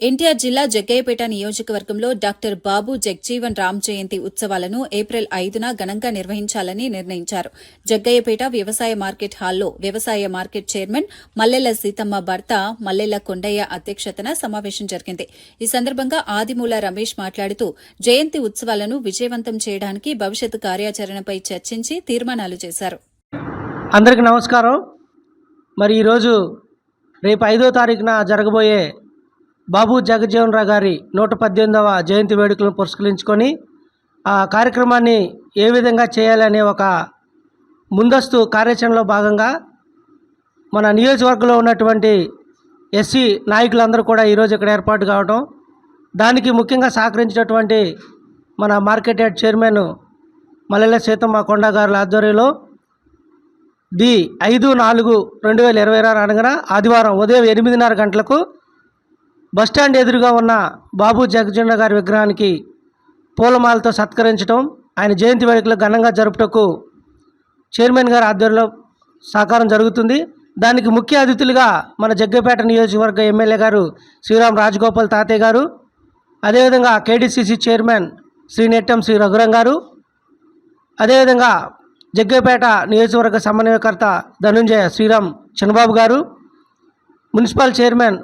ఎన్టీఆర్ జిల్లా జగ్గయ్యపేట నియోజకవర్గంలో డాక్టర్ బాబు జగ్జీవన్ రామ్ జయంతి ఉత్సవాలను ఏప్రిల్ 5న ఘనంగా నిర్వహించాలని నిర్ణయించారు. జగ్గయ్యపేట వ్యవసాయ మార్కెట్ హాల్లో వ్యవసాయ మార్కెట్ చైర్మన్ మల్లెల సీతమ్మ భర్త మల్లెల కొండయ్య అధ్యక్షతన సమావేశం జరిగింది. ఈ సందర్భంగా ఆదిమూల రమేష్ మాట్లాడుతూ జయంతి ఉత్సవాలను విజయవంతం చేయడానికి భవిష్యత్ కార్యాచరణపై చర్చించి తీర్మానాలు చేశారు. అందరికీ నమస్కారం. మరి ఈరోజు రేపు 5వ తారీఖున జరగబోయే బాబు జగజ్జీవన్ రామ్ గారి 118వ జయంతి వేడుకలను పురస్కరించుకొని ఆ కార్యక్రమాన్ని ఏ విధంగా చేయాలనే ఒక ముందస్తు కార్యాచరణలో భాగంగా మన నియోజకవర్గంలో ఉన్నటువంటి ఎస్సీ నాయకులందరూ కూడా ఈరోజు ఇక్కడ ఏర్పాటు కావడం, దానికి ముఖ్యంగా సహకరించినటువంటి మన మార్కెట్ యార్డ్ చైర్మన్ మల్లెల సీతమ్మ కొండ గారి ఆధ్వర్యంలో 5/4/2026 అనగా ఆదివారం ఉదయం 8:30 గంటలకు బస్టాండ్ ఎదురుగా ఉన్న బాబు జగజ్జీవన్ రామ్ గారి విగ్రహానికి పూలమాలతో సత్కరించడం, ఆయన జయంతి వేడుకలు ఘనంగా జరుపుటకు చైర్మన్ గారి ఆధ్వర్యంలో సహకారం జరుగుతుంది. దానికి ముఖ్య అతిథులుగా మన జగ్గయ్యపేట నియోజకవర్గ ఎమ్మెల్యే గారు శ్రీరామ్ రాజగోపాల్ తాతయ్య గారు, అదేవిధంగా కేడీసీసీ చైర్మన్ శ్రీ నెట్టం శ్రీ రఘురాం గారు, అదేవిధంగా జగ్గయ్యపేట నియోజకవర్గ సమన్వయకర్త ధనుంజయ శ్రీరామ్ చిన్నబాబు గారు, మున్సిపల్ చైర్మన్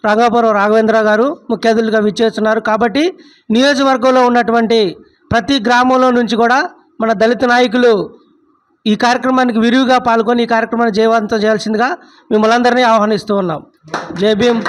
రంగాపురం రాఘవేంద్ర గారు ముఖ్య అతిథులుగా విచ్చేస్తున్నారు. కాబట్టి నియోజకవర్గంలో ఉన్నటువంటి ప్రతి గ్రామంలో నుంచి కూడా మన దళిత నాయకులు ఈ కార్యక్రమానికి విరివిగా పాల్గొని ఈ కార్యక్రమాన్ని జయవంతం చేయాల్సిందిగా మిమ్మల్ని అందరినీ ఆహ్వానిస్తూ ఉన్నాం. జై భీమ్.